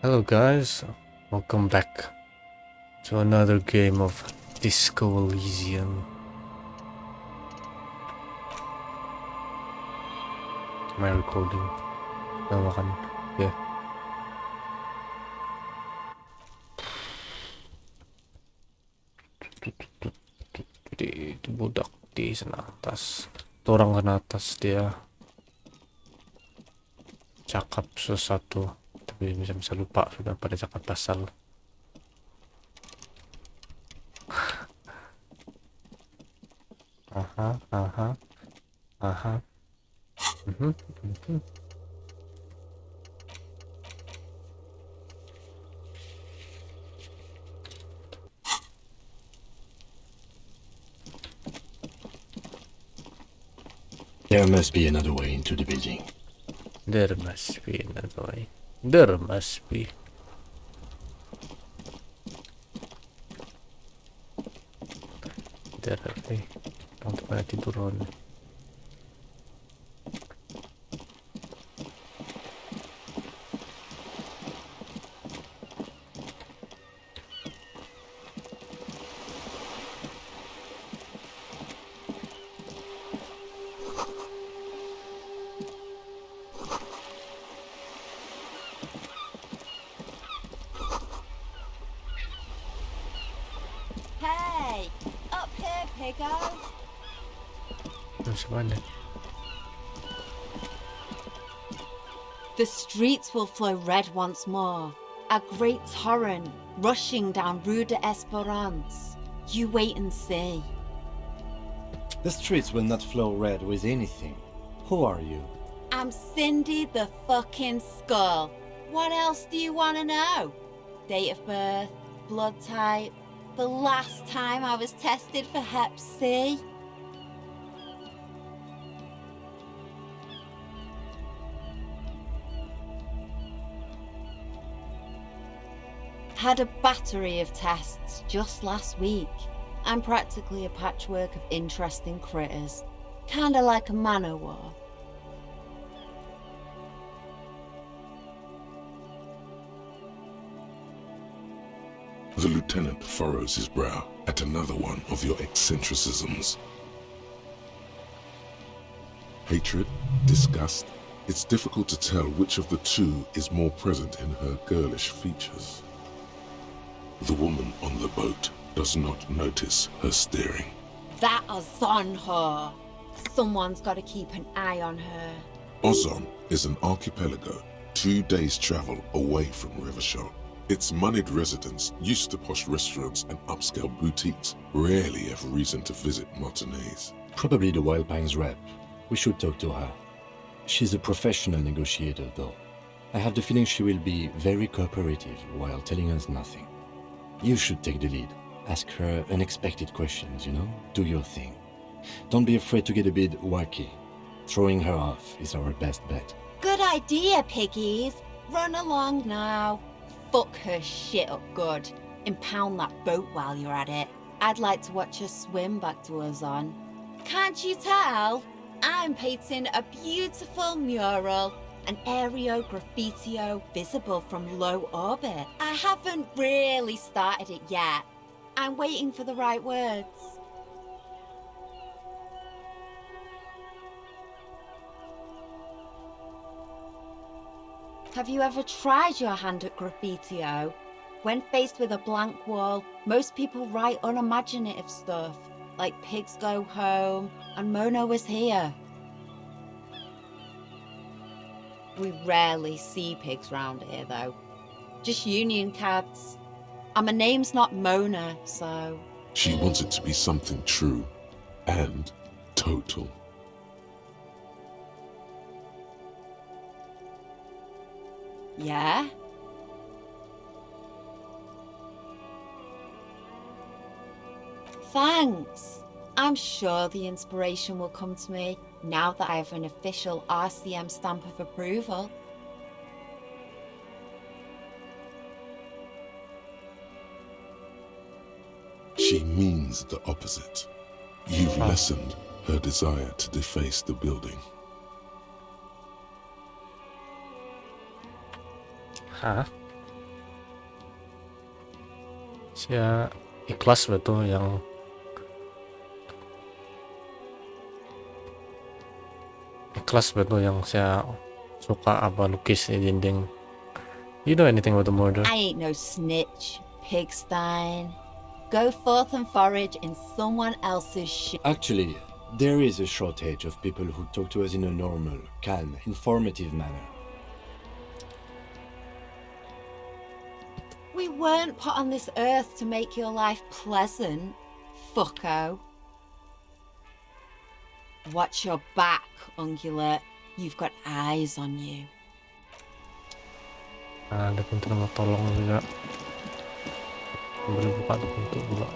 Hello guys, welcome back to another game of Disco Elysium. Am I recording? Yeah. Di budak di sana atas. Orang kan atas dia cakap sesuatu, tapi bisa lupa sudah pada cakap pasal. Aha. There must be another way into the building. There must be another way. There must be. There way. Don't pada tiduran. Hey, up here, Piggo. Macam mana? The streets will flow red once more. A great torrent rushing down Rue de Esperance. You wait and see. The streets will not flow red with anything. Who are you? I'm Cindy the fucking Skull. What else do you want to know? Date of birth, blood type, the last time I was tested for Hep C. Had a battery of tests just last week. I'm practically a patchwork of interesting critters. Kinda like a man-o'-war. The lieutenant furrows his brow at another one of your eccentricisms. Hatred, disgust, it's difficult to tell which of the two is more present in her girlish features. The woman on the boat does not notice her staring. That is on her. Someone's got to keep an eye on her. Ozon is an archipelago 2 days' travel away from Rivershore. Its moneyed residents, used to posh restaurants and upscale boutiques, rarely have reason to visit Martinez. Probably the Wild Pines rep. We should talk to her. She's a professional negotiator, though. I have the feeling she will be very cooperative while telling us nothing. You should take the lead. Ask her unexpected questions, Do your thing. Don't be afraid to get a bit wacky. Throwing her off is our best bet. Good idea, piggies. Run along now. Fuck her shit up good. Impound that boat while you're at it. I'd like to watch her swim back to Ozon. Can't you tell? I'm painting a beautiful mural, an aereo graffitio visible from low orbit. I haven't really started it yet. I'm waiting for the right words. Have you ever tried your hand at graffitio? When faced with a blank wall, most people write unimaginative stuff, like pigs go home and Mona was here. We rarely see pigs round here, though. Just union cabs. And my name's not Mona, so... She wants it to be something true and total. Yeah? Thanks. I'm sure the inspiration will come to me now that I have an official RCM stamp of approval. She means the opposite. You've lessened her desire to deface the building. Huh? Saya ikhlas betul yang saya suka apa lukis di dinding. You know anything about the murder? I ain't no snitch, pigstein. Go forth and forage in someone else's shit. Actually, there is a shortage of people who talk to us in a normal, calm, informative manner. We weren't put on this earth to make your life pleasant, fucko. Watch your back, ungulate. You've got eyes on you. Ada pintu nomor tolong juga. Boleh buka tuh pintu pula.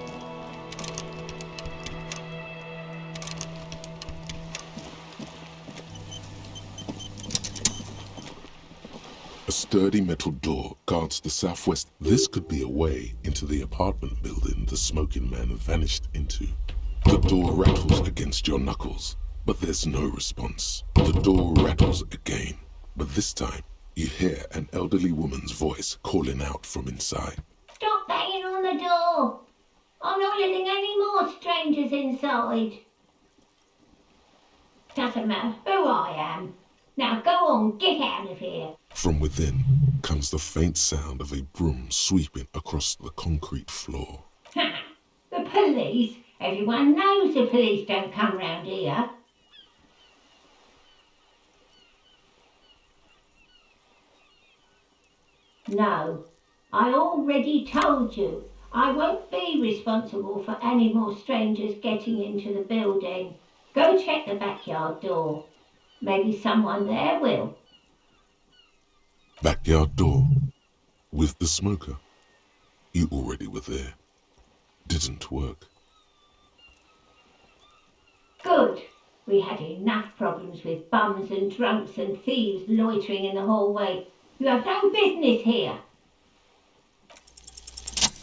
A sturdy metal door guards the southwest. This could be a way into the apartment building the smoking man vanished into. The door rattles against your knuckles, but there's no response. The door rattles again, but this time you hear an elderly woman's voice calling out from inside. Stop banging on the door! I'm not letting any more strangers inside. Doesn't matter who I am. Now go on, get out of here. From within comes the faint sound of a broom sweeping across the concrete floor. Ha! The police? Everyone knows the police don't come round here. No, I already told you. I won't be responsible for any more strangers getting into the building. Go check the backyard door. Maybe someone there will. Backyard door. With the smoker. You already were there. Didn't work. Good. We had enough problems with bums and drunks and thieves loitering in the hallway. You have no business here.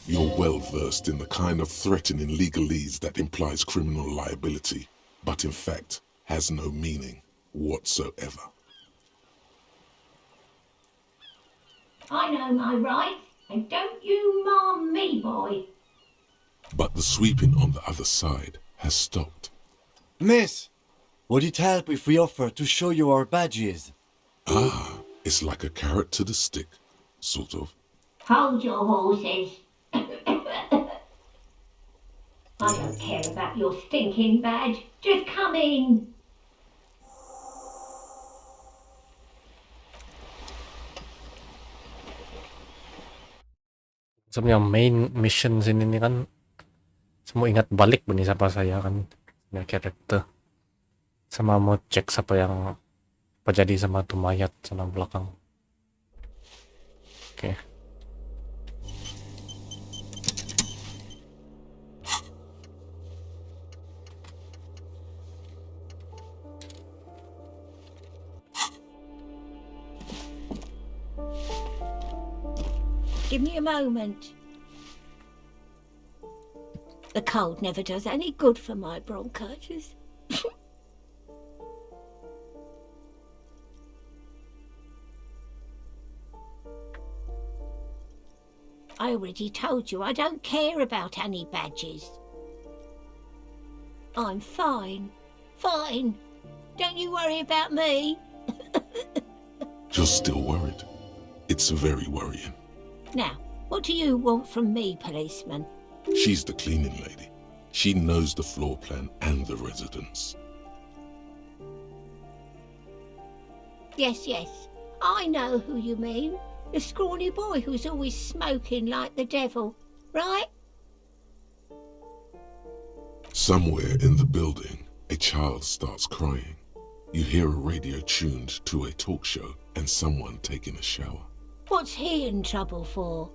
You're well versed in the kind of threatening legalese that implies criminal liability, but in fact has no meaning whatsoever. I know my rights, and don't you marm me, boy. But the sweeping on the other side has stopped. Miss, would it help if we offer to show you our badges? Ah, it's like a carrot to the stick, sort of. Hold your horses. I don't care about your stinking badge. Just come in. Sebenarnya main mission sini nih kan semua ingat balik nih siapa saya kan punya karakter sama mau cek siapa yang apa jadi sama tuh mayat sana belakang. Oke. Give me a moment. The cold never does any good for my bronchitis. I already told you I don't care about any badges. I'm fine. Fine. Don't you worry about me. You're still worried. It's very worrying. Now, what do you want from me, policeman? She's the cleaning lady. She knows the floor plan and the residence. Yes, yes. I know who you mean. The scrawny boy who's always smoking like the devil, right? Somewhere in the building, a child starts crying. You hear a radio tuned to a talk show and someone taking a shower. What's he in trouble for?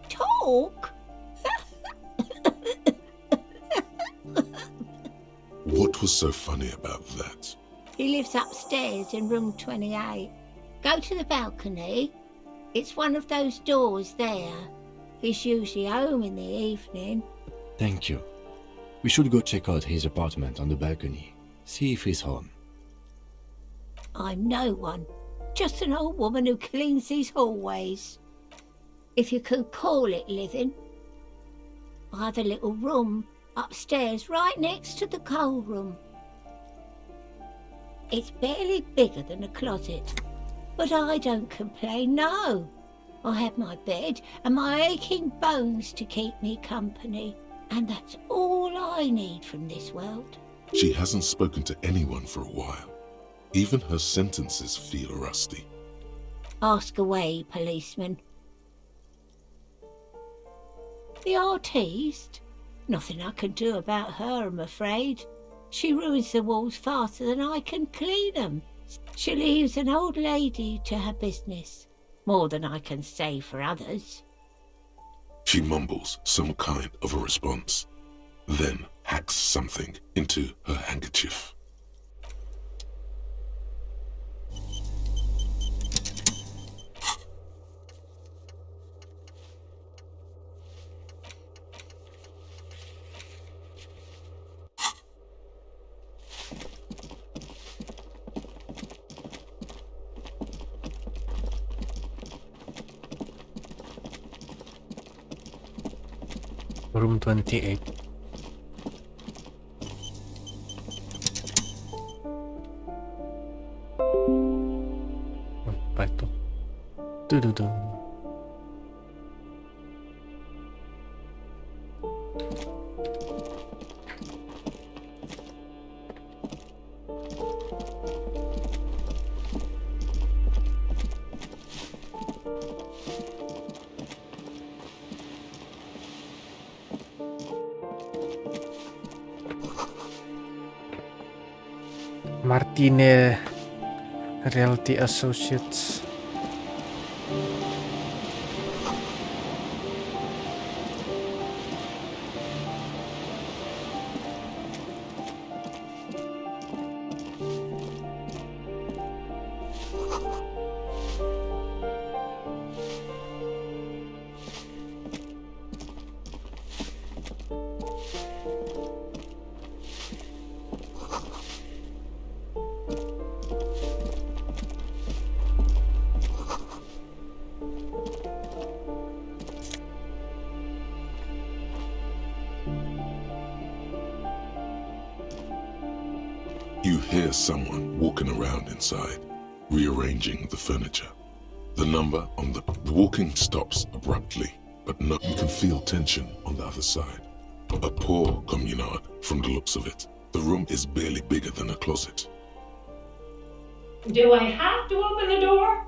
Talk? What was so funny about that? He lives upstairs in room 28. Go to the balcony. It's one of those doors there. He's usually home in the evening. Thank you. We should go check out his apartment on the balcony. See if he's home. I'm no one. just an old woman who cleans these hallways, if you can call it living. I have a little room upstairs right next to the coal room. It's barely bigger than a closet, but I don't complain, no. I have my bed and my aching bones to keep me company, and that's all I need from this world. She hasn't spoken to anyone for a while. Even her sentences feel rusty. Ask away, policeman. The artiste? Nothing I can do about her, I'm afraid. She ruins the walls faster than I can clean them. She leaves an old lady to her business, more than I can say for others. She mumbles some kind of a response, then hacks something into her handkerchief. Room 28. Apa itu? Tududu. Martine Realty Associates. You hear someone walking around inside, rearranging the furniture. The number on the walking stops abruptly, but you can feel tension on the other side. A poor communard from the looks of it. The room is barely bigger than a closet. Do I have to open the door?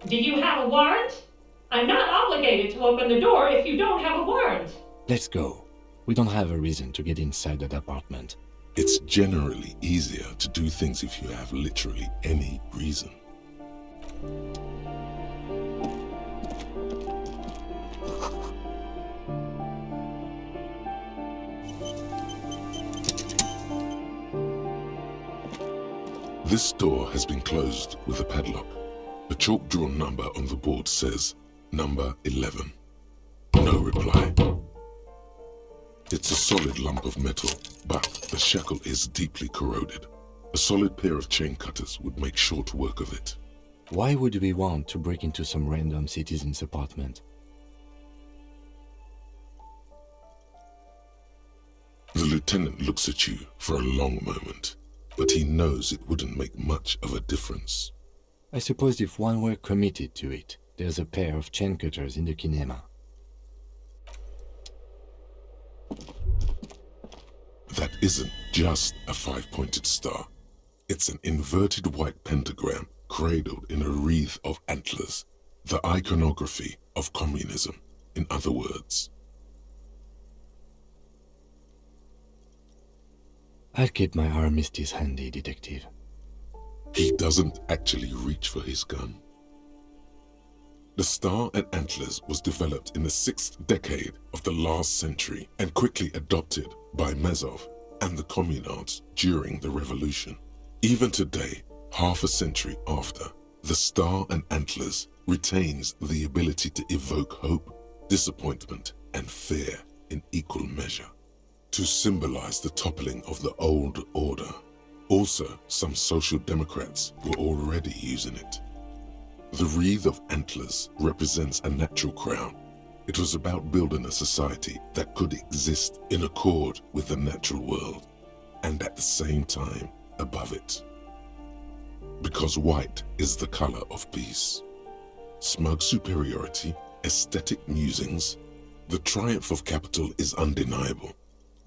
Do you have a warrant? I'm not obligated to open the door if you don't have a warrant. Let's go. We don't have a reason to get inside that apartment. It's generally easier to do things if you have literally any reason. This door has been closed with a padlock. A chalk-drawn number on the board says, number 11. No reply. It's a solid lump of metal, but the shackle is deeply corroded. A solid pair of chain cutters would make short work of it. Why would we want to break into some random citizen's apartment? The lieutenant looks at you for a long moment, but he knows it wouldn't make much of a difference. I suppose if one were committed to it, there's a pair of chain cutters in the kinema. That isn't just a five-pointed star. It's an inverted white pentagram cradled in a wreath of antlers, the iconography of communism, in other words. I'll keep my armistice handy, detective. He doesn't actually reach for his gun. The star and antlers was developed in the 6th decade of the last century and quickly adopted by Mazov and the communards during the revolution. Even today, half a century after, the star and antlers retains the ability to evoke hope, disappointment, and fear in equal measure, to symbolize the toppling of the old order, Also, some social democrats were already using it. The wreath of antlers represents a natural crown. It was about building a society that could exist in accord with the natural world, and at the same time above it. Because white is the color of peace. Smug superiority, aesthetic musings, the triumph of capital is undeniable.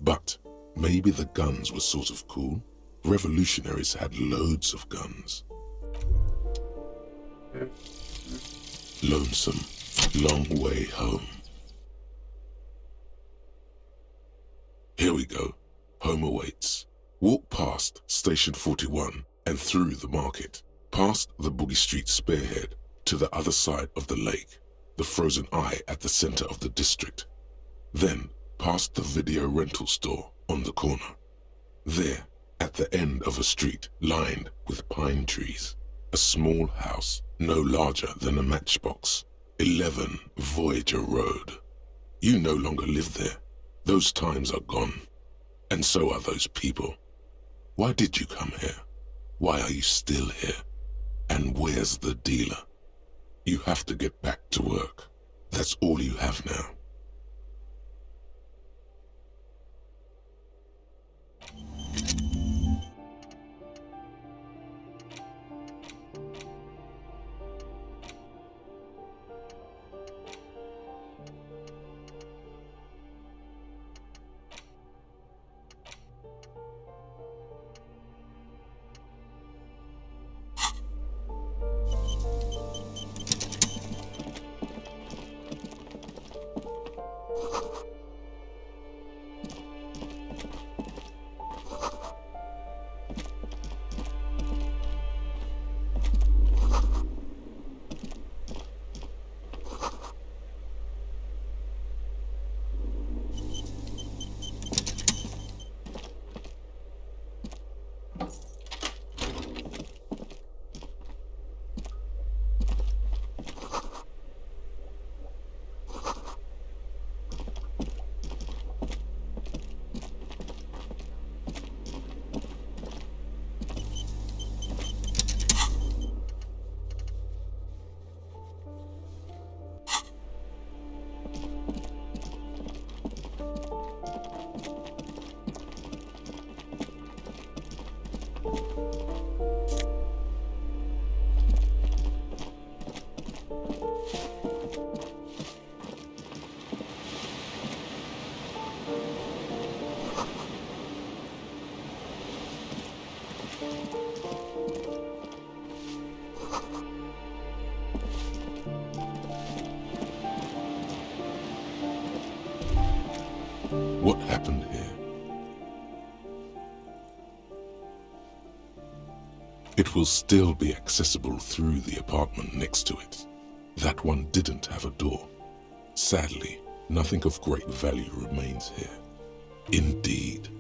But maybe the guns were sort of cool. Revolutionaries had loads of guns. Lonesome, long way home. Here we go. Home awaits. Walk past Station 41 and through the market, past the Boogie Street spearhead to the other side of the lake, the frozen eye at the center of the district. Then past the video rental store on the corner. There, at the end of a street lined with pine trees, a small house no larger than a matchbox, 11 Voyager Road. You no longer live there. Those times are gone. And so are those people. Why did you come here? Why are you still here? And where's the dealer? You have to get back to work. That's all you have now. What happened here? It will still be accessible through the apartment next to it. That one didn't have a door. Sadly, nothing of great value remains here. Indeed.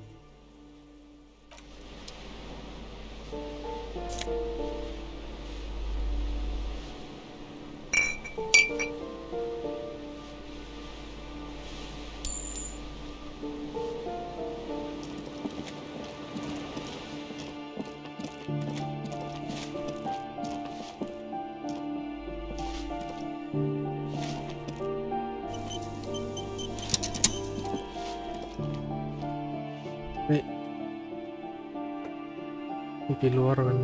Di luar kan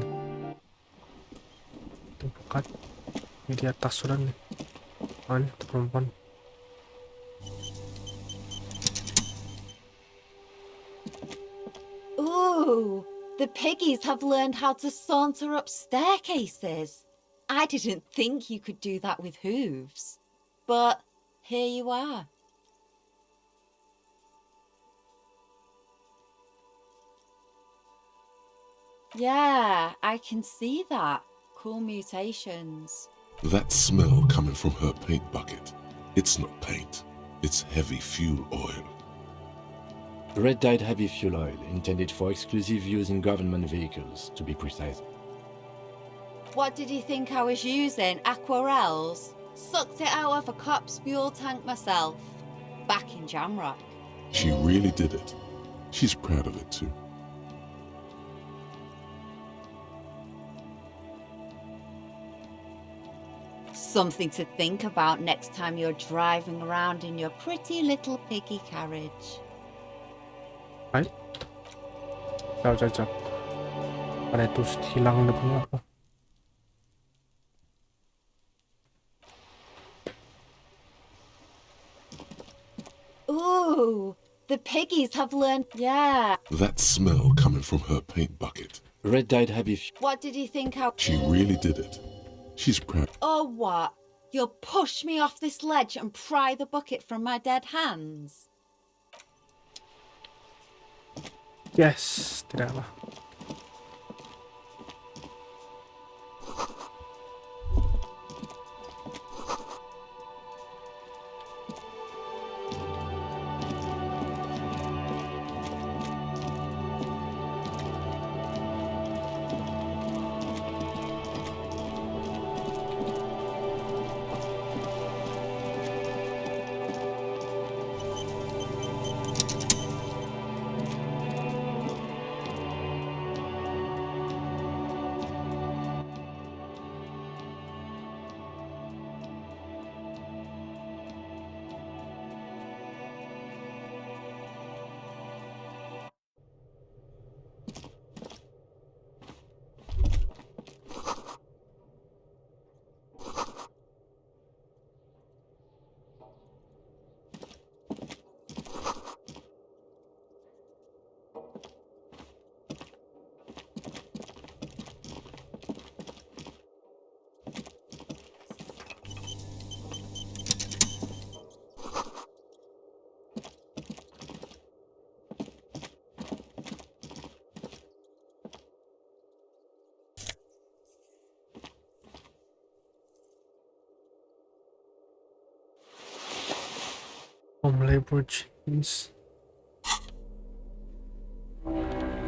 itu bukan ini di atas sudah nih mana itu perempuan. Ooh, the piggies have learned how to saunter up staircases. I didn't think you could do that with hooves, but here you are. Yeah, I can see that. Cool mutations. That smell coming from her paint bucket. It's not paint. It's heavy fuel oil. Red-dyed heavy fuel oil, intended for exclusive use in government vehicles, to be precise. What did you think I was using? Aquarels? Sucked it out of a cop's fuel tank myself. Back in Jamrock. She really did it. She's proud of it too. Something to think about next time you're driving around in your pretty little piggy carriage. Ay. Jauh. Ada itu hilang na punya apa. Ooh, the piggies have learned. Yeah. That smell coming from her paint bucket. Red dyed happy. What did you think I... She really did it. She's proud. Or what? You'll push me off this ledge and pry the bucket from my dead hands? Yes, tidak lah. Home labor jeans.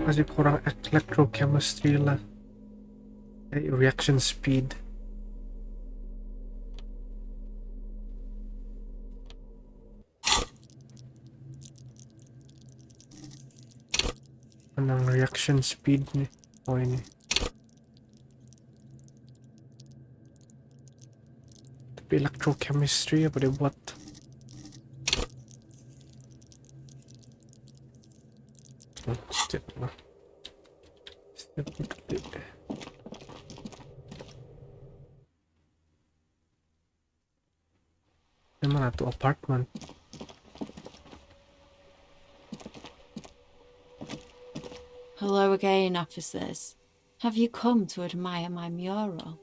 Masih kurang electrochemistry lah. Reaction speed. Anong reaction speed nih? Oh ini. Tapi electrochemistry apa dia buat? Step lah. Step dikit. Mana tuh apartment? Hello again, officers. Have you come to admire my mural?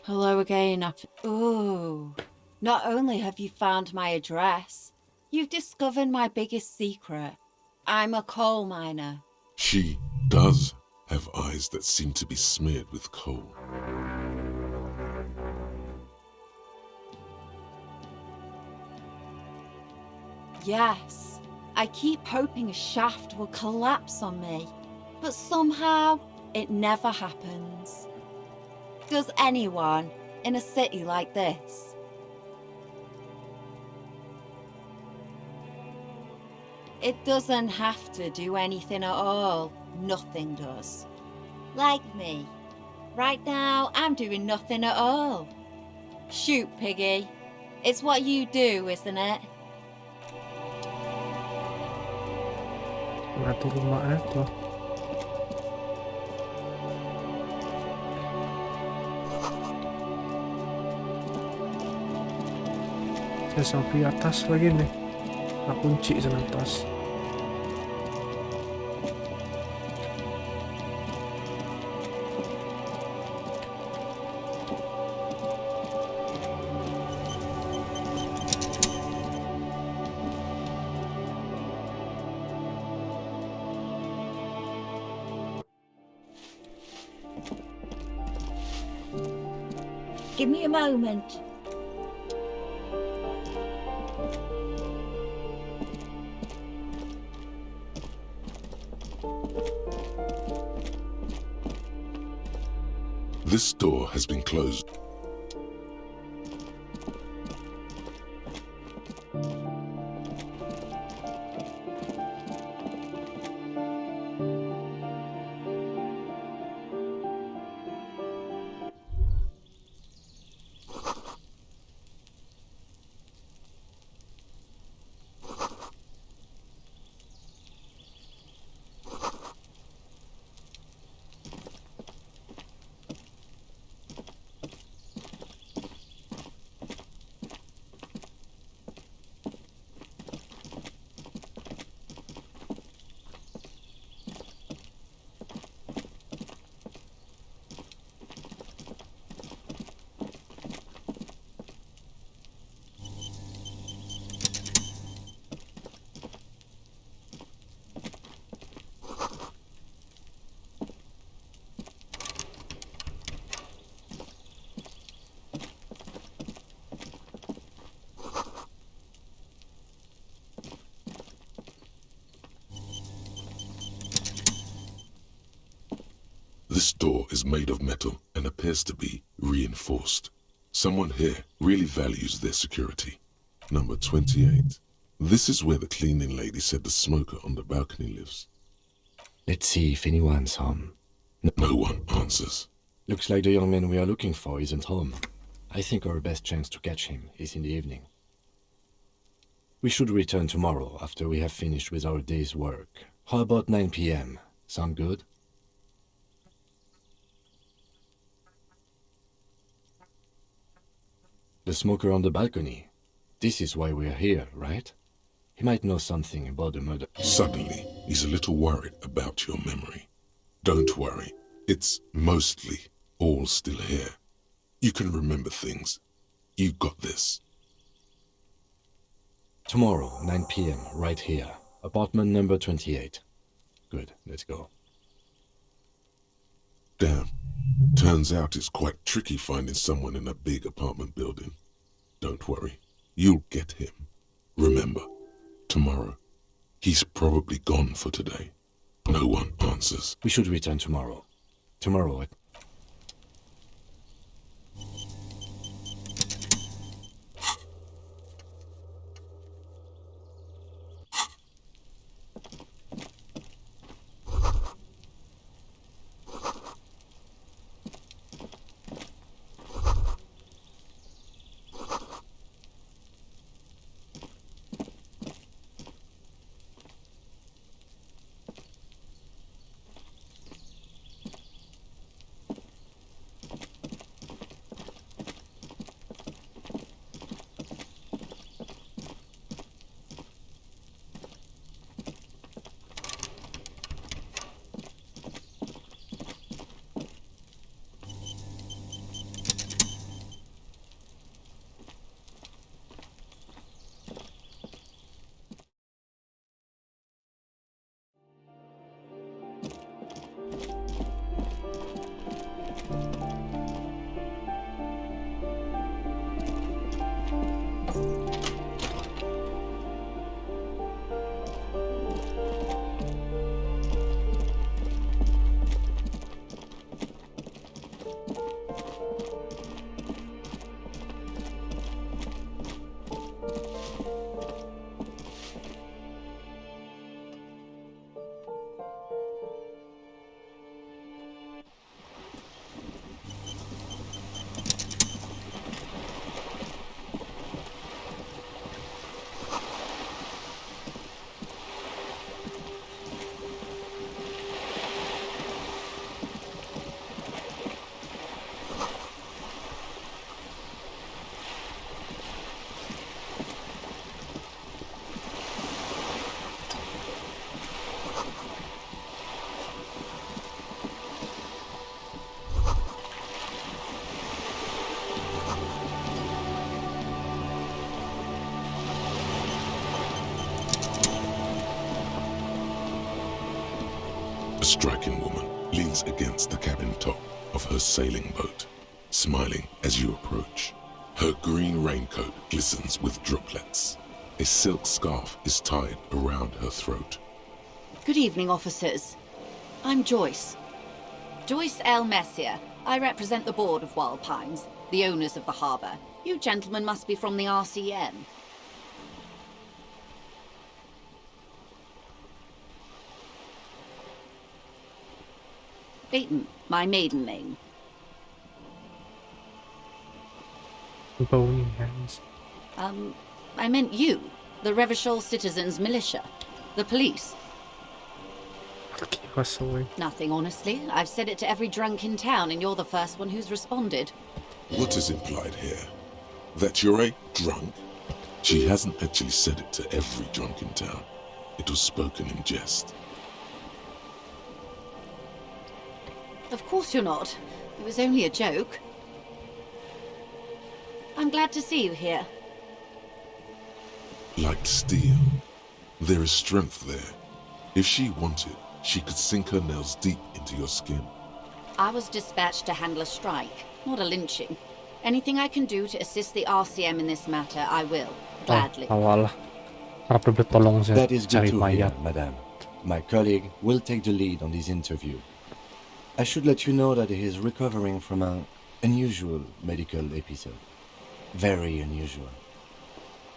Hello again, Ooh. Not only have you found my address, you've discovered my biggest secret. I'm a coal miner. She does have eyes that seem to be smeared with coal. Yes, I keep hoping a shaft will collapse on me, but somehow it never happens. Does anyone in a city like this? It doesn't have to do anything at all. Nothing does. Like me. Right now, I'm doing nothing at all. Shoot, Piggy. It's what you do, isn't it? Satu rumah itu. Saya sampai atas lagi nih. Nah, kunci sana atas. Give me a moment. This door has been closed. This door is made of metal and appears to be reinforced. Someone here really values their security. Number 28. This is where the cleaning lady said the smoker on the balcony lives. Let's see if anyone's home. No one answers. Looks like the young man we are looking for isn't home. I think our best chance to catch him is in the evening. We should return tomorrow after we have finished with our day's work. How about 9 p.m.? Sound good? The smoker on the balcony. This is why we're here, right? He might know something about the murder. Suddenly, he's a little worried about your memory. Don't worry. It's mostly all still here. You can remember things. You got this. Tomorrow, 9 p.m., right here. Apartment number 28. Good, let's go. Damn. Turns out it's quite tricky finding someone in a big apartment building. Don't worry. You'll get him. Remember, tomorrow. He's probably gone for today. No one answers. We should return tomorrow. Tomorrow at... A striking woman leans against the cabin top of her sailing boat, smiling as you approach. Her green raincoat glistens with droplets. A silk scarf is tied around her throat. Good evening, officers. I'm Joyce. Joyce L. Messier. I represent the board of Wild Pines, the owners of the harbour. You gentlemen must be from the RCM. Peyton, my maiden name. Bony hands. I meant you, the Revachol Citizens Militia, the police. Keep us away. Nothing, honestly. I've said it to every drunk in town, and you're the first one who's responded. What is implied here? That you're a drunk? She hasn't actually said it to every drunk in town. It was spoken in jest. Of course you're not. It was only a joke. I'm glad to see you here. Like steel. There is strength there. If she wanted, she could sink her nails deep into your skin. I was dispatched to handle a strike, not a lynching. Anything I can do to assist the RCM in this matter, I will. Gladly. Awal. Harap beli tolong sa That is good cari to hear, mayat. madam. My colleague will take the lead on this interview. I should let you know that he is recovering from an unusual medical episode. Very unusual.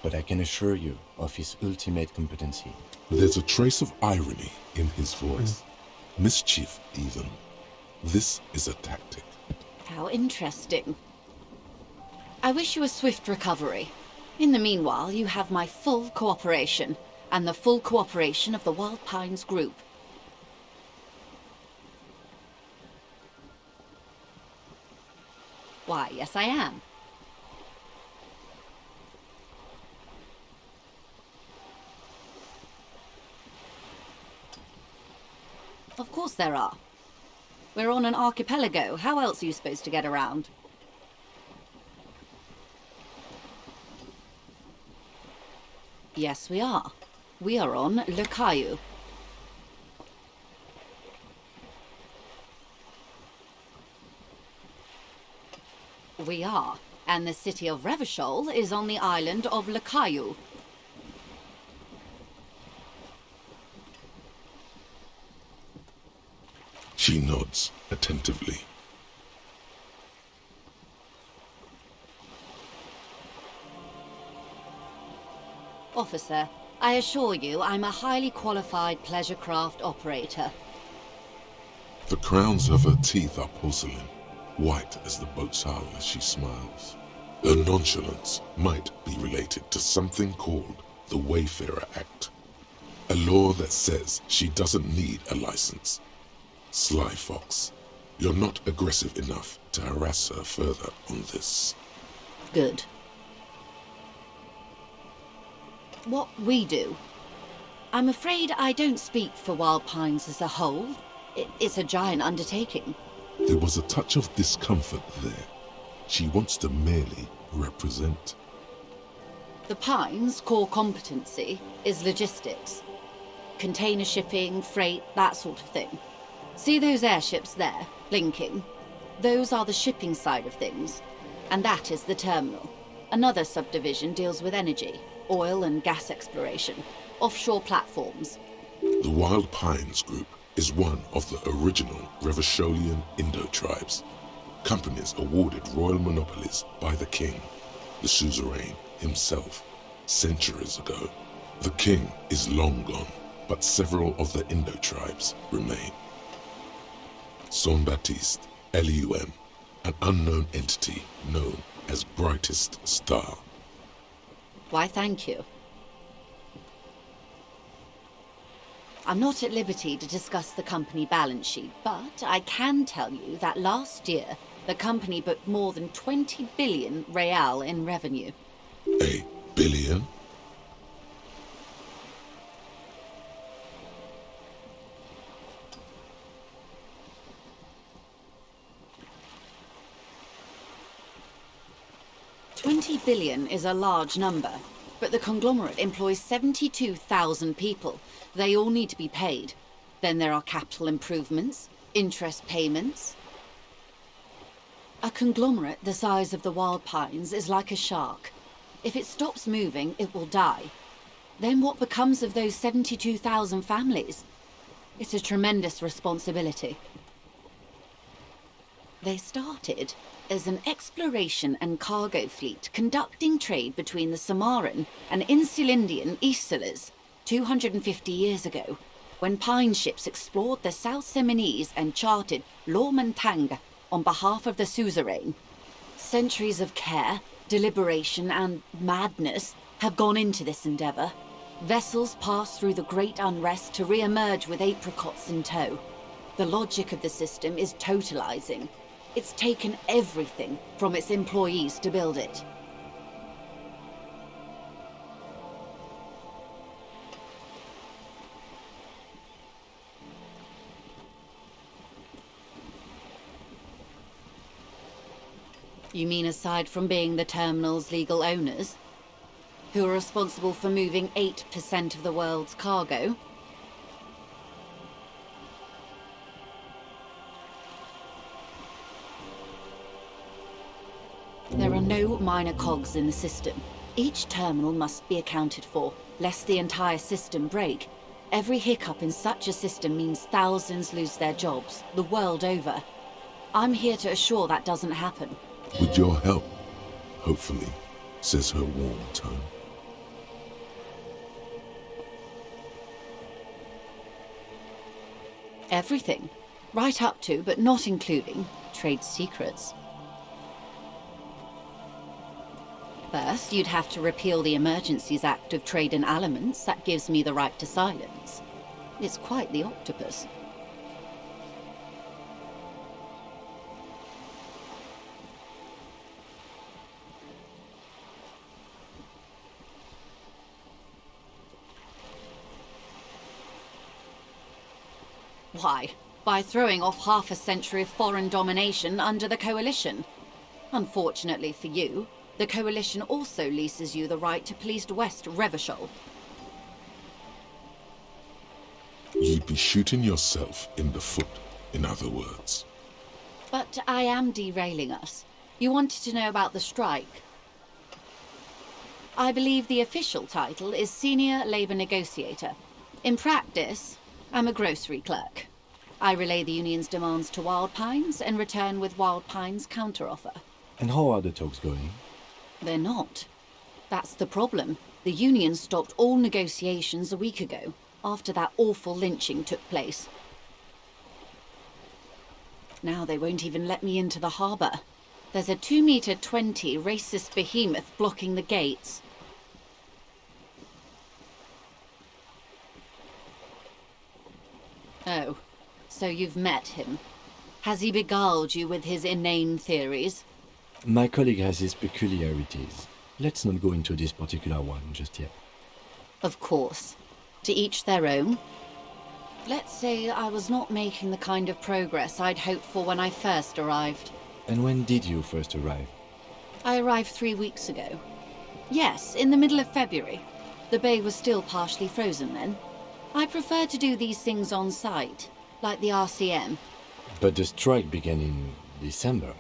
But I can assure you of his ultimate competency. There's a trace of irony in his voice. Mischief, even. This is a tactic. How interesting. I wish you a swift recovery. In the meanwhile, you have my full cooperation, and the full cooperation of the Wild Pines Group. Why, yes I am. Of course there are. We're on an archipelago. How else are you supposed to get around? Yes, we are. We are on Le Caillou. We are. And the city of Revachol is on the island of Le Caillou. She nods attentively. Officer, I assure you I'm a highly qualified pleasure craft operator. The crowns of her teeth are porcelain, white as the boat's hull as she smiles. Her nonchalance might be related to something called the Wayfarer Act, a law that says she doesn't need a license. Sly fox, you're not aggressive enough to harass her further on this. Good. What we do. I'm afraid I don't speak for Wild Pines as a whole. It's a giant undertaking. There was a touch of discomfort there. She wants to merely represent. The Pines' core competency is logistics. Container shipping, freight, that sort of thing. See those airships there, blinking? Those are the shipping side of things. And that is the terminal. Another subdivision deals with energy, oil and gas exploration, offshore platforms. The Wild Pines Group is one of the original Revacholian Indo-tribes. Companies awarded royal monopolies by the king, the suzerain himself, centuries ago. The king is long gone, but several of the Indo-tribes remain. Saint-Baptiste, Elysium, an unknown entity known as Brightest Star. Why, thank you. I'm not at liberty to discuss the company balance sheet, but I can tell you that last year, the company booked more than 20 billion real in revenue. A billion? $20 billion is a large number, but the conglomerate employs 72,000 people. They all need to be paid. Then there are capital improvements, interest payments. A conglomerate the size of the Wild Pines is like a shark. If it stops moving, it will die. Then what becomes of those 72,000 families? It's a tremendous responsibility. They started as an exploration and cargo fleet conducting trade between the Samaran and Insulindian Isolas 250 years ago, when pine ships explored the South Seminese and charted Lomantang on behalf of the suzerain. Centuries of care, deliberation, and madness have gone into this endeavor. Vessels pass through the Great Unrest to re-emerge with apricots in tow. The logic of the system is totalizing. It's taken everything from its employees to build it. You mean aside from being the terminal's legal owners, who are responsible for moving 8% of the world's cargo? There are no minor cogs in the system. Each terminal must be accounted for, lest the entire system break. Every hiccup in such a system means thousands lose their jobs, the world over. I'm here to assure that doesn't happen. With your help, hopefully, says her warm tone. Everything. Right up to, but not including, trade secrets. First, you'd have to repeal the Emergencies Act of Trade in Aliments that gives me the right to silence. It's quite the octopus. Why? By throwing off half a century of foreign domination under the Coalition. Unfortunately for you, the Coalition also leases you the right to police West Revachol. You'd be shooting yourself in the foot, in other words. But I am derailing us. You wanted to know about the strike. I believe the official title is Senior Labour Negotiator. In practice, I'm a grocery clerk. I relay the union's demands to Wild Pines and return with Wild Pines' counteroffer. And how are the talks going? They're not. That's the problem. The union stopped all negotiations a week ago, after that awful lynching took place. Now they won't even let me into the harbour. There's a 2-meter-20 racist behemoth blocking the gates. Oh, so you've met him. Has he beguiled you with his inane theories? My colleague has his peculiarities. Let's not go into this particular one just yet. Of course. To each their own. Let's say I was not making the kind of progress I'd hoped for when I first arrived. And when did you first arrive? I arrived 3 weeks ago. Yes, in the middle of February. The bay was still partially frozen then. I prefer to do these things on site, like the RCM. But the strike began in December.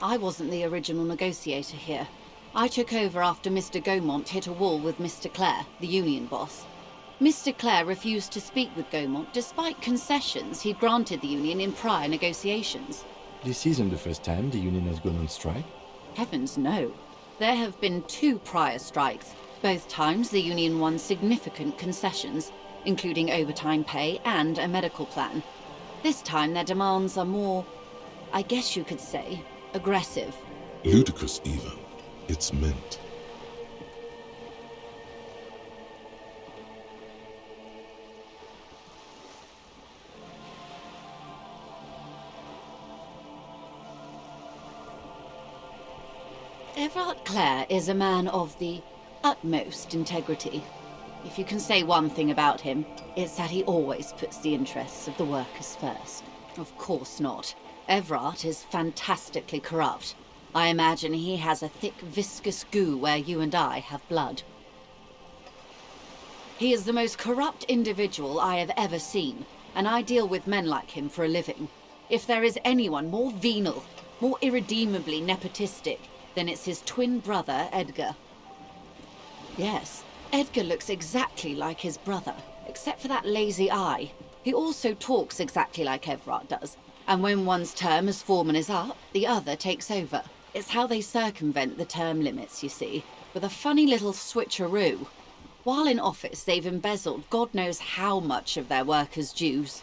I wasn't the original negotiator here. I took over after Mr. Gaumont hit a wall with Mr. Clare, the union boss. Mr. Clare refused to speak with Gaumont despite concessions he'd granted the union in prior negotiations. This isn't the first time the union has gone on strike. Heavens no. There have been 2 prior strikes. Both times the union won significant concessions, including overtime pay and a medical plan. This time their demands are more, I guess you could say, aggressive. Ludicrous even. It's meant. Everard Clare is a man of the utmost integrity. If you can say one thing about him, it's that he always puts the interests of the workers first. Of course not. Everard is fantastically corrupt. I imagine he has a thick, viscous goo where you and I have blood. He is the most corrupt individual I have ever seen, and I deal with men like him for a living. If there is anyone more venal, more irredeemably nepotistic, then it's his twin brother, Edgar. Yes, Edgar looks exactly like his brother, except for that lazy eye. He also talks exactly like Everard does, and when one's term as foreman is up, the other takes over. It's how they circumvent the term limits, you see, with a funny little switcheroo. While in office, they've embezzled God knows how much of their workers' dues.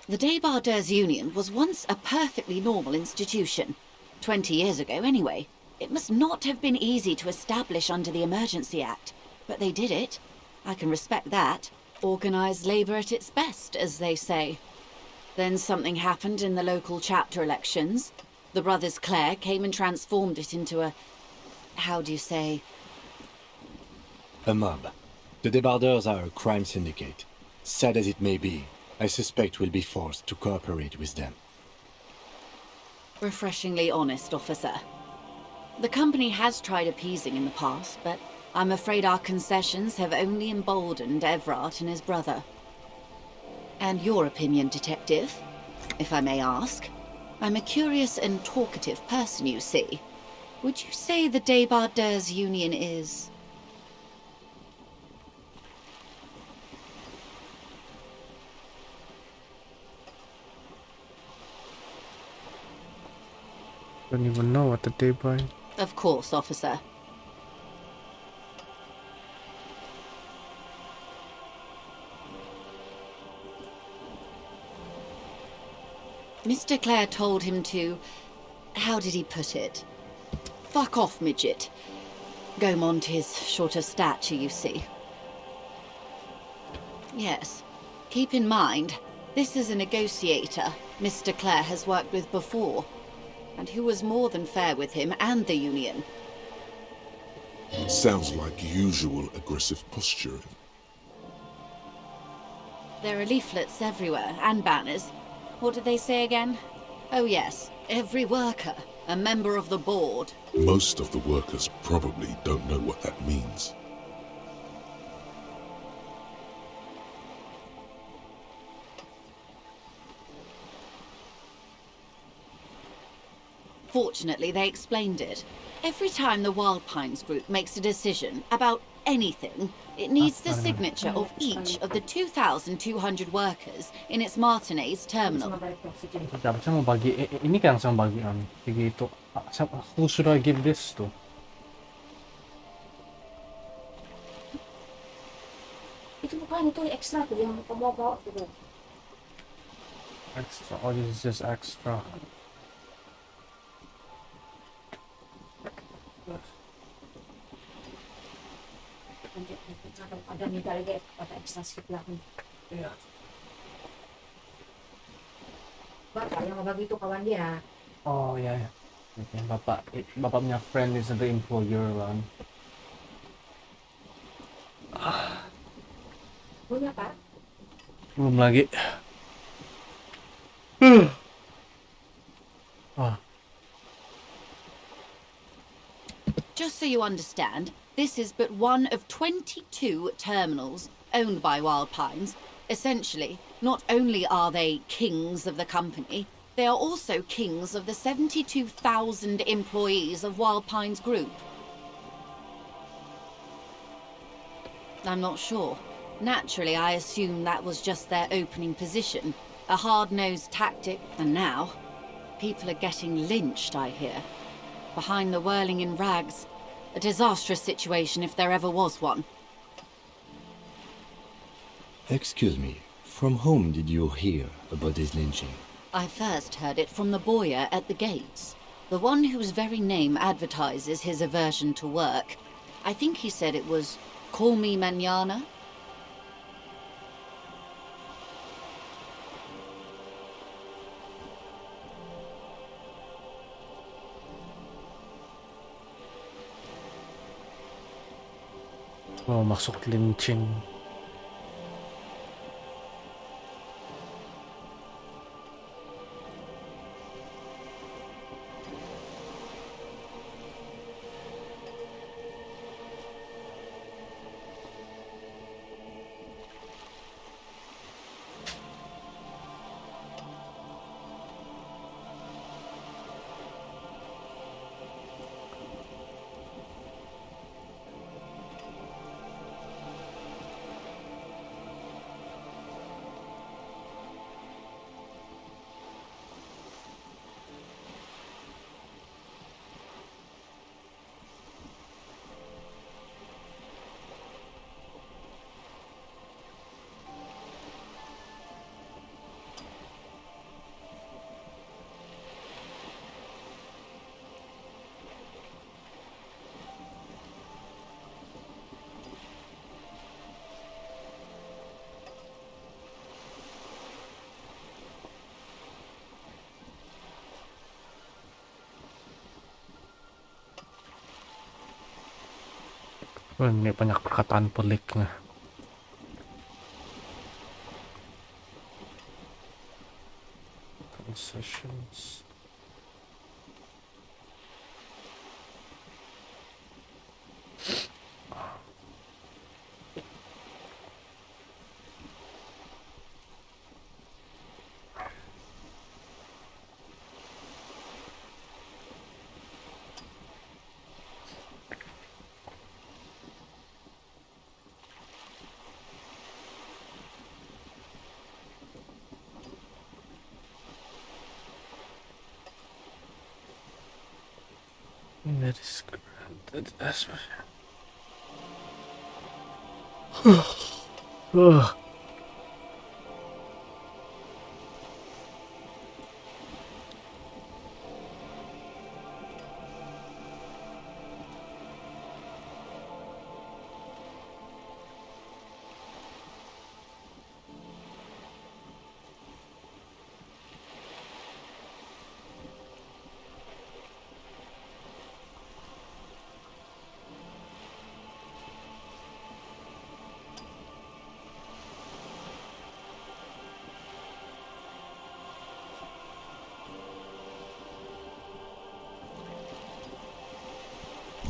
The Débardeurs Union was once a perfectly normal institution. 20 years ago, anyway. It must not have been easy to establish under the Emergency Act, but they did it. I can respect that. Organised labour at its best, as they say. Then something happened in the local chapter elections. The brothers Clare came and transformed it into a... how do you say? A mob. The Débardeurs are a crime syndicate. Sad as it may be, I suspect we'll be forced to cooperate with them. Refreshingly honest, officer. The company has tried appeasing in the past, but I'm afraid our concessions have only emboldened Everard and his brother. And your opinion, detective? if I may ask. I'm a curious and talkative person, you see. Would you say the Débardeurs Union is... Don't even know what the day by. Of course, officer. Mr. Clare told him to... How did he put it? Fuck off, midget. Gaumont is short of stature, you see. Yes. Keep in mind, this is a negotiator Mr. Clare has worked with before, and who was more than fair with him and the Union. Sounds like usual aggressive posturing. There are leaflets everywhere, and banners. What did they say again? Oh yes, every worker, a member of the board. Most of the workers probably don't know what that means. Fortunately, they explained it. Every time the Wild Pines group makes a decision about anything, it needs the signature of each of the 2,200 workers in its Martinez terminal. Sekejap, saya mau bagi ini kan saya mau bagi tiga itu. Who should I give this to? Itu bukan itu extra tuh yang kamu bawa tuh. Extra. Oh, this is just extra. Ada nih lagi ada extra sedikit lagi. Iya. Bapak yang mau bagi itu kawan dia. Oh ya. Okay. Bapak punya friend is the employer kan. Punya Pak? Belum lagi. Oh. Just so you understand, this is but one of 22 terminals owned by Wild Pines. Essentially, not only are they kings of the company, they are also kings of the 72,000 employees of Wild Pines Group. I'm not sure. Naturally, I assumed that was just their opening position, a hard-nosed tactic, and now, people are getting lynched, I hear. Behind the whirling in rags. A disastrous situation if there ever was one. Excuse me, from whom did you hear about this lynching? I first heard it from the boyer at the gates. The one whose very name advertises his aversion to work. I think he said it was, "Call me mañana." Oh, masuk lynching. Oh, ini banyak perkataan peliknya. Concessions. That is granted as Ugh.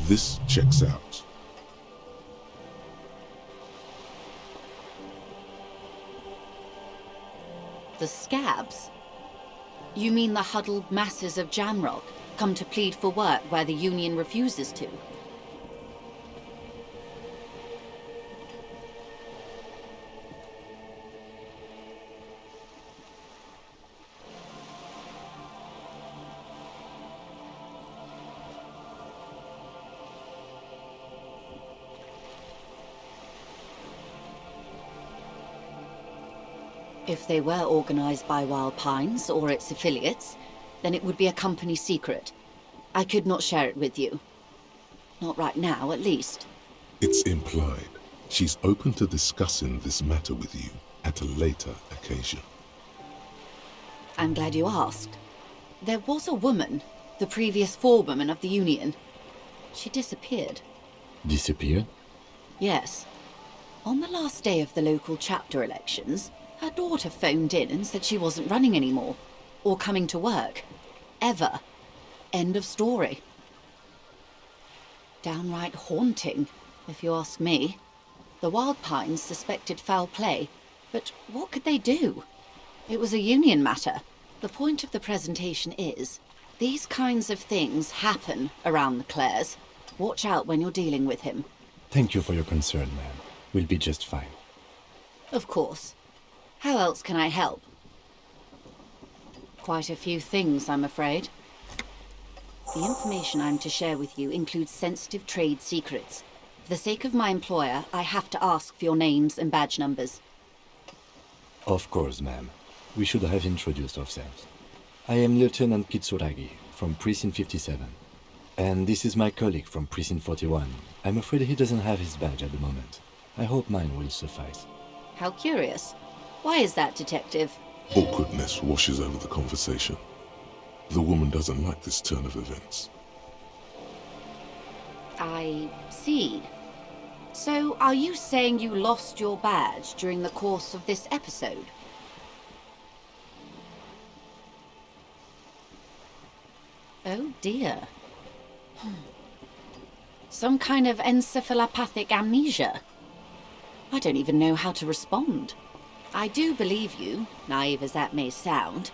This checks out. The scabs? You mean the huddled masses of Jamrock come to plead for work where the Union refuses to? If they were organized by Wild Pines or its affiliates, then it would be a company secret. I could not share it with you. Not right now, at least. It's implied. She's open to discussing this matter with you at a later occasion. I'm glad you asked. There was a woman, the previous forewoman of the Union. She disappeared. Disappeared? Yes. On the last day of the local chapter elections, her daughter phoned in and said she wasn't running anymore, or coming to work. Ever. End of story. Downright haunting, if you ask me. The Wild Pines suspected foul play, but what could they do? It was a Union matter. The point of the presentation is, these kinds of things happen around the Clares. Watch out when you're dealing with him. Thank you for your concern, ma'am. We'll be just fine. Of course. How else can I help? Quite a few things, I'm afraid. The information I'm to share with you includes sensitive trade secrets. For the sake of my employer, I have to ask for your names and badge numbers. Of course, ma'am. We should have introduced ourselves. I am Lieutenant Kitsuragi from Precinct 57. And this is my colleague from Precinct 41. I'm afraid he doesn't have his badge at the moment. I hope mine will suffice. How curious. Why is that, Detective? Awkwardness washes over the conversation. The woman doesn't like this turn of events. I see. So, are you saying you lost your badge during the course of this episode? Oh dear. Some kind of encephalopathic amnesia. I don't even know how to respond. I do believe you, naive as that may sound.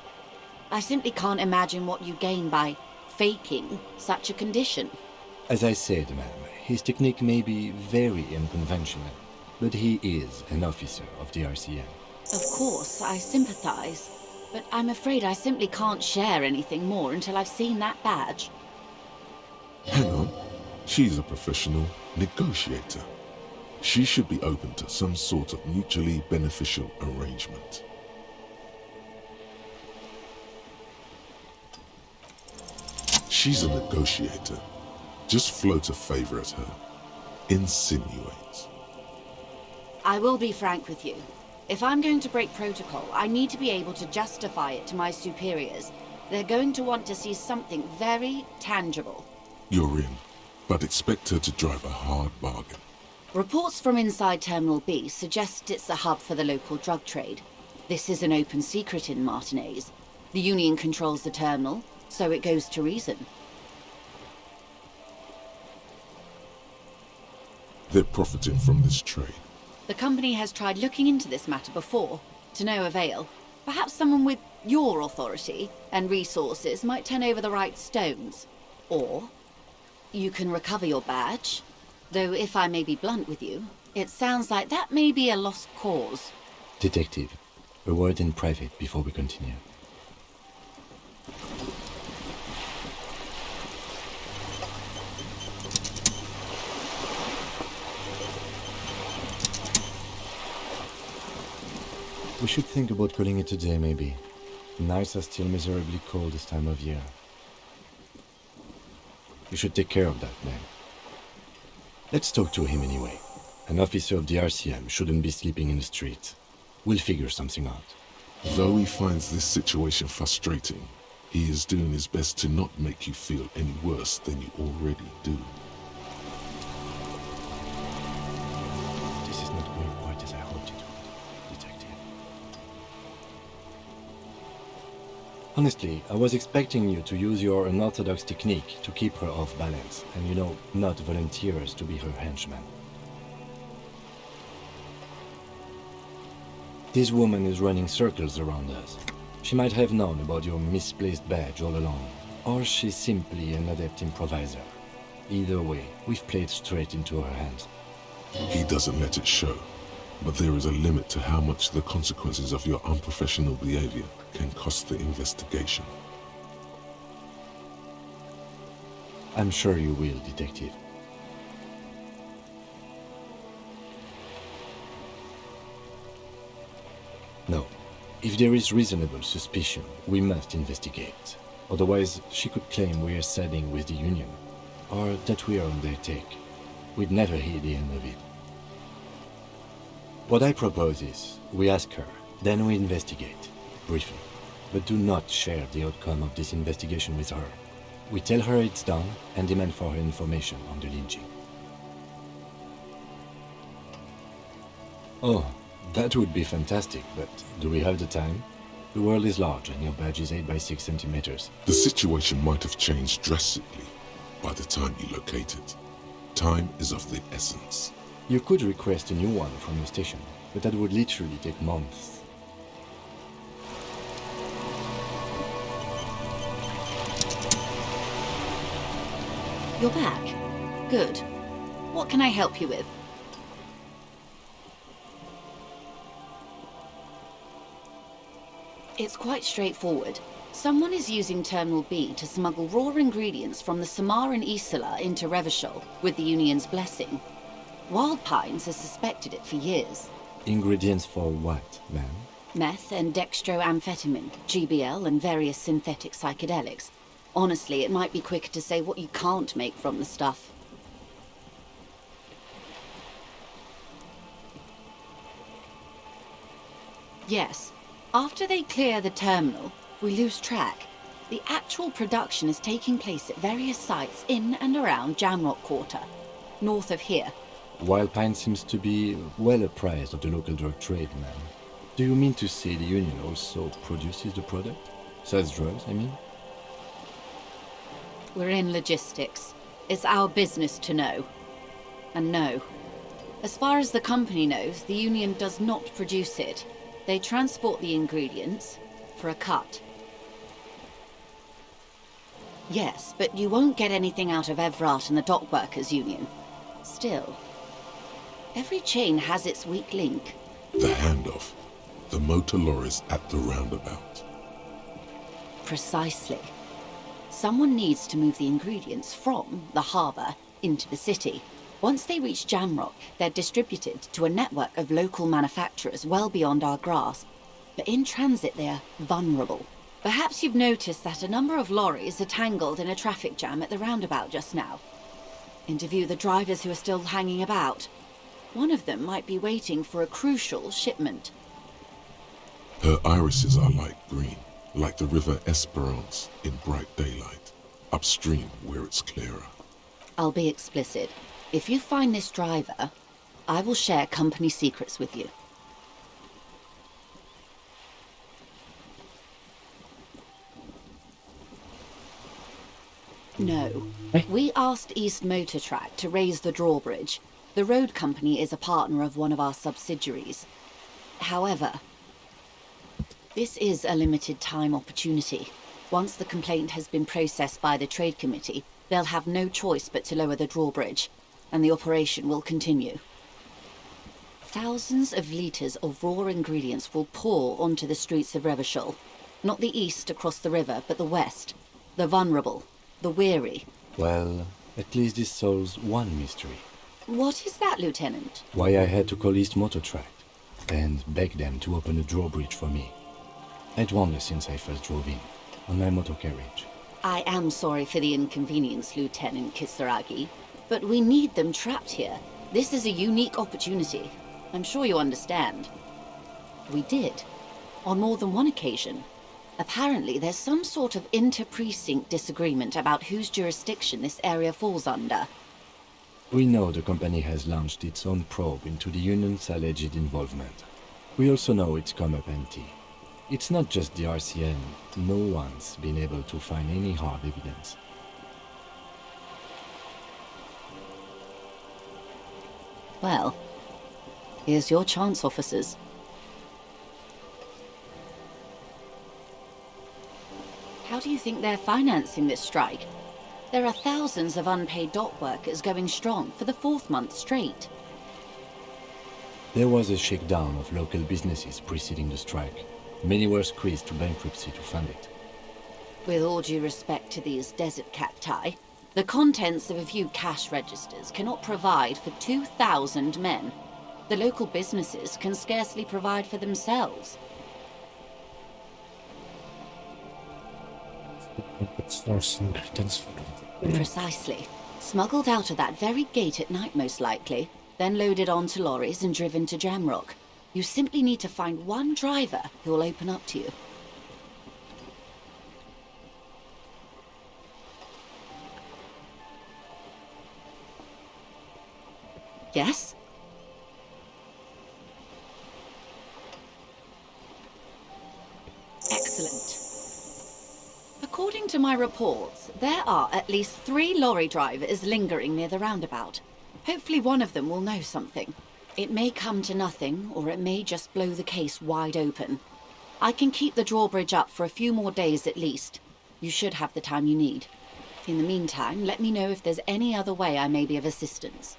I simply can't imagine what you gain by faking such a condition. As I said, ma'am, his technique may be very unconventional, but he is an officer of the RCM. Of course, I sympathize, but I'm afraid I simply can't share anything more until I've seen that badge. Hang on. She's a professional negotiator. She should be open to some sort of mutually beneficial arrangement. She's a negotiator. Just float a favor at her. Insinuate. I will be frank with you. If I'm going to break protocol, I need to be able to justify it to my superiors. They're going to want to see something very tangible. You're in, but expect her to drive a hard bargain. Reports from inside Terminal B suggest it's a hub for the local drug trade. This is an open secret in Martinez. The Union controls the terminal, so it goes to reason. They're profiting from this trade. The company has tried looking into this matter before, to no avail. Perhaps someone with your authority and resources might turn over the right stones. Or you can recover your badge. Though if I may be blunt with you, it sounds like that may be a lost cause. Detective, a word in private before we continue. We should think about calling it a day, maybe. The nights are still miserably cold this time of year. You should take care of that man. Let's talk to him anyway. An officer of the RCM shouldn't be sleeping in the street. We'll figure something out. Though he finds this situation frustrating, he is doing his best to not make you feel any worse than you already do. This is not going quite as I hoped it would, Detective. Honestly, I was expecting you to use your unorthodox technique to keep her off balance, and not volunteer us to be her henchman. This woman is running circles around us. She might have known about your misplaced badge all along, or she's simply an adept improviser. Either way, we've played straight into her hands. He doesn't let it show, but there is a limit to how much the consequences of your unprofessional behavior can cost the investigation. I'm sure you will, Detective. No. If there is reasonable suspicion, we must investigate. Otherwise, she could claim we're siding with the Union, or that we are on their take. We'd never hear the end of it. What I propose is, we ask her, then we investigate, briefly. But do not share the outcome of this investigation with her. We tell her it's done, and demand for her information on the lynching. Oh, that would be fantastic, but do we have the time? The world is large and your badge is 8 by 6 centimeters. The situation might have changed drastically by the time you locate it. Time is of the essence. You could request a new one from your station, but that would literally take months. You're back. Good. What can I help you with? It's quite straightforward. Someone is using Terminal B to smuggle raw ingredients from the Samar and Isola into Revachol with the Union's blessing. Wild Pines has suspected it for years. Ingredients for what, ma'am? Meth and dextroamphetamine, GBL and various synthetic psychedelics. Honestly, it might be quicker to say what you can't make from the stuff. Yes. After they clear the terminal, we lose track. The actual production is taking place at various sites in and around Jamrock Quarter, north of here. Wild Pine seems to be well apprised of the local drug trade, ma'am. Do you mean to say the Union also produces the product? Sells drugs, I mean? We're in logistics. It's our business to know. And no. As far as the company knows, the Union does not produce it. They transport the ingredients for a cut. Yes, but you won't get anything out of Evrat and the Dock Workers Union. Still, every chain has its weak link. The handoff. The motor lorries at the roundabout. Precisely. Someone needs to move the ingredients from the harbour into the city. Once they reach Jamrock, they're distributed to a network of local manufacturers well beyond our grasp. But in transit, they're vulnerable. Perhaps you've noticed that a number of lorries are tangled in a traffic jam at the roundabout just now. Interview the drivers who are still hanging about. One of them might be waiting for a crucial shipment. Her irises are light green, like the river Esperance in bright daylight, upstream where it's clearer. I'll be explicit. If you find this driver, I will share company secrets with you. No. We asked East Motor Track to raise the drawbridge. The road company is a partner of one of our subsidiaries. However, this is a limited time opportunity. Once the complaint has been processed by the Trade Committee, they'll have no choice but to lower the drawbridge, and the operation will continue. Thousands of litres of raw ingredients will pour onto the streets of Revachol. Not the east across the river, but the west. The vulnerable. The weary. Well, at least this solves one mystery. What is that, Lieutenant? Why I had to call East Motor Track. and beg them to open a drawbridge for me. I'd wondered since I first drove in, on my motor carriage. I am sorry for the inconvenience, Lieutenant Kisaragi, but we need them trapped here. This is a unique opportunity. I'm sure you understand. We did, on more than one occasion. Apparently, there's some sort of inter-precinct disagreement about whose jurisdiction this area falls under. We know the company has launched its own probe into the Union's alleged involvement. We also know it's come up empty. It's not just the RCN. No one's been able to find any hard evidence. Well, here's your chance, officers. How do you think they're financing this strike? There are thousands of unpaid dock workers going strong for the 4th month straight. There was a shakedown of local businesses preceding the strike. Many were squeezed to bankruptcy to fund it. With all due respect to these desert cacti, the contents of a few cash registers cannot provide for 2,000 men. The local businesses can scarcely provide for themselves. Source ingredients for them. Precisely. Smuggled out of that very gate at night, most likely, then loaded onto lorries and driven to Jamrock. You simply need to find one driver who will open up to you. Yes? Excellent. According to my reports, there are at least 3 lorry drivers lingering near the roundabout. Hopefully one of them will know something. It may come to nothing, or it may just blow the case wide open. I can keep the drawbridge up for a few more days at least. You should have the time you need. In the meantime, let me know if there's any other way I may be of assistance.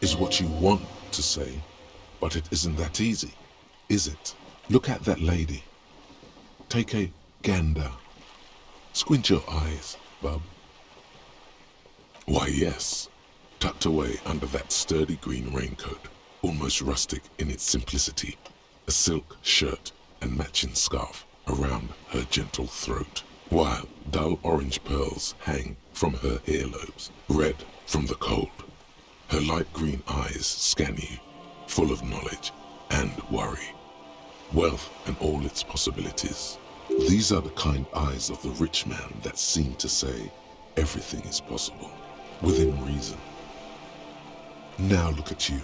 Is what you want to say, but it isn't that easy, is it? Look at that lady. Take a gander. Squint your eyes, bub. Why, yes, tucked away under that sturdy green raincoat, almost rustic in its simplicity, a silk shirt and matching scarf around her gentle throat, while dull orange pearls hang from her earlobes, red from the cold. Her light green eyes scan you, full of knowledge and worry, wealth and all its possibilities. These are the kind eyes of the rich man that seem to say everything is possible, within reason. Now look at you,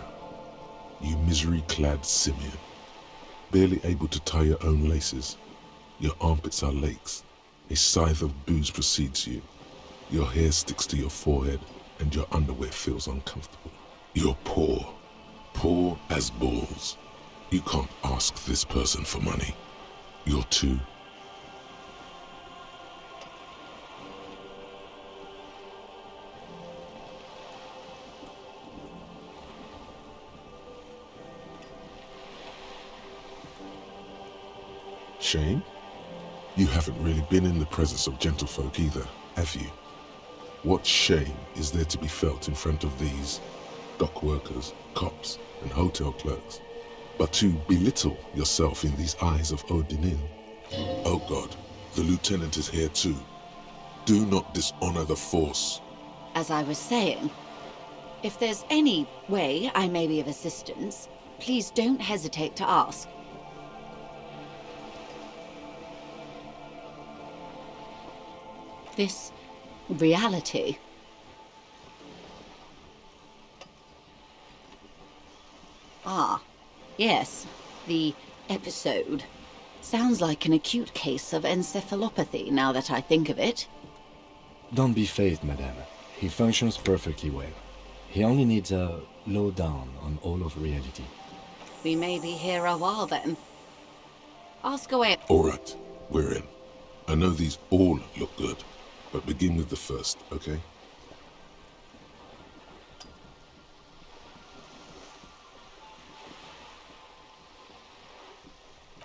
you misery-clad simian, barely able to tie your own laces. Your armpits are lakes, a scythe of booze precedes you. Your hair sticks to your forehead and your underwear feels uncomfortable. You're poor, poor as balls. You can't ask this person for money. You're too. Shame? You haven't really been in the presence of gentlefolk either, have you? What shame is there to be felt in front of these dock workers, cops, and hotel clerks, but to belittle yourself in these eyes of Odinin? Oh God, the lieutenant is here too. Do not dishonor the force. As I was saying, if there's any way I may be of assistance, please don't hesitate to ask. This reality. Ah, yes, the episode. Sounds like an acute case of encephalopathy now that I think of it. Don't be phased, madame. He functions perfectly well. He only needs a lowdown on all of reality. We may be here a while then. Ask away. All right, we're in. I know these all look good, but begin with the first, okay?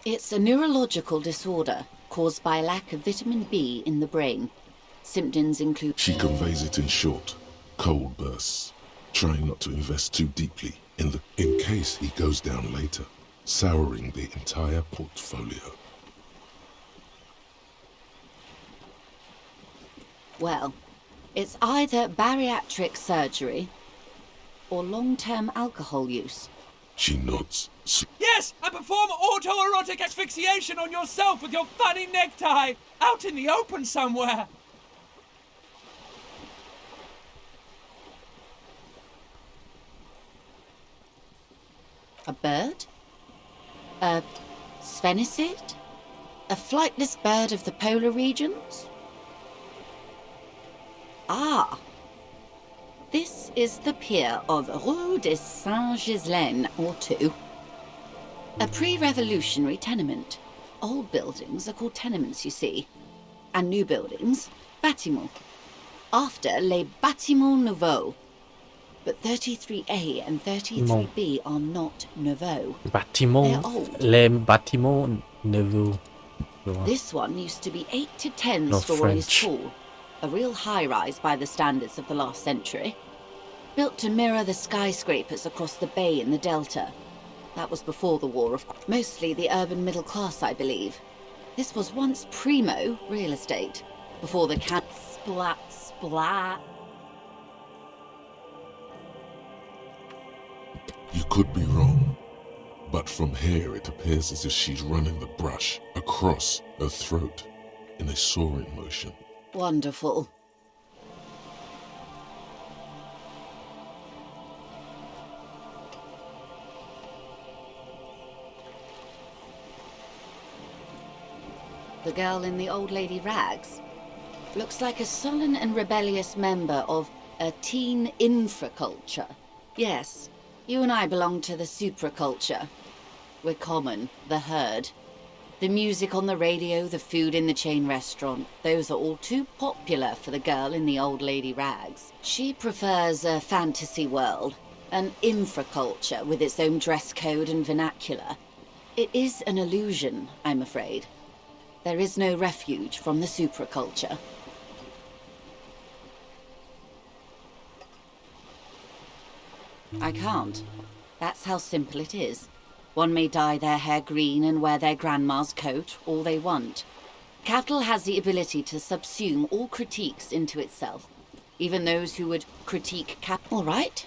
It's a neurological disorder caused by a lack of vitamin B in the brain. Symptoms include... She conveys it in short. Cold bursts, trying not to invest too deeply in case he goes down later, souring the entire portfolio. Well, it's either bariatric surgery or long-term alcohol use. She nods. Yes, and perform autoerotic asphyxiation on yourself with your funny necktie, out in the open somewhere. A bird? A sphenicid? A flightless bird of the polar regions? Ah! This is the pier of Rue de Saint-Ghislain, or 2. A pre-revolutionary tenement. Old buildings are called tenements, you see. And new buildings, bâtiments. After les bâtiments nouveaux. But 33A and 33B are not nouveaux. Bâtiment. They're old. Les bâtiments nouveaux. This one used to be 8 to 10 No stories French. tall. A real high-rise by the standards of the last century. Built to mirror the skyscrapers across the bay in the Delta. That was before the war, of course. Mostly the urban middle class, I believe. This was once primo real estate. Before the splat, splat. You could be wrong, but from here it appears as if she's running the brush across her throat in a soaring motion. Wonderful. The girl in the old lady rags looks like a sullen and rebellious member of a teen infraculture. Yes, you and I belong to the supraculture. We're common, the herd. The music on the radio, the food in the chain restaurant, those are all too popular for the girl in the old lady rags. She prefers a fantasy world, an infraculture with its own dress code and vernacular. It is an illusion, I'm afraid. There is no refuge from the supraculture. I can't. That's how simple it is. One may dye their hair green and wear their grandma's coat all they want. Capital has the ability to subsume all critiques into itself, even those who would critique capital. All right,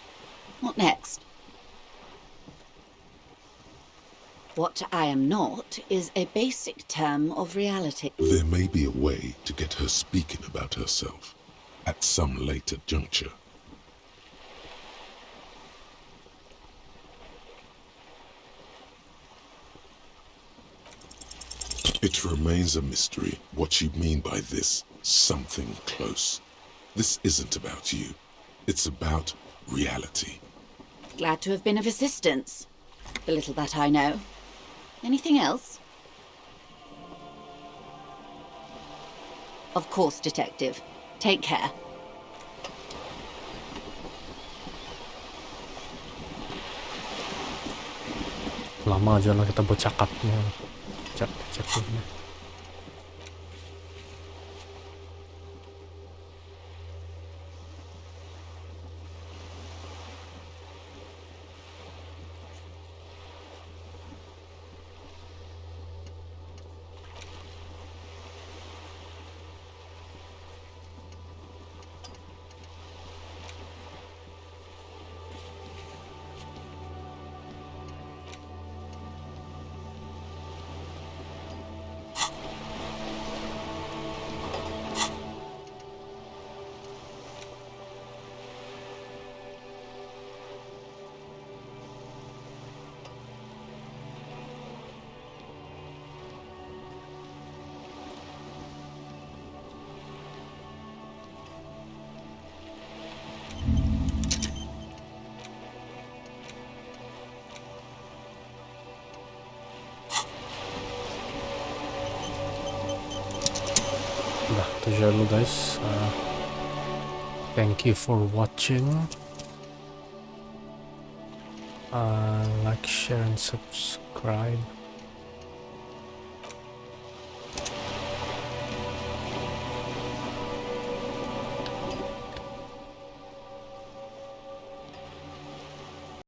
what next? What I am not is a basic term of reality. There may be a way to get her speaking about herself at some later juncture. It remains a mystery what you mean by this something close. This isn't about you. It's about reality. Glad to have been of assistance. The little that I know. Anything else? Of course, Detective. Take care. Lama aja lah kita bercakapnya. Cakapnya. Udah, itu aja dulu guys. Thank you for watching. Like, share, and subscribe.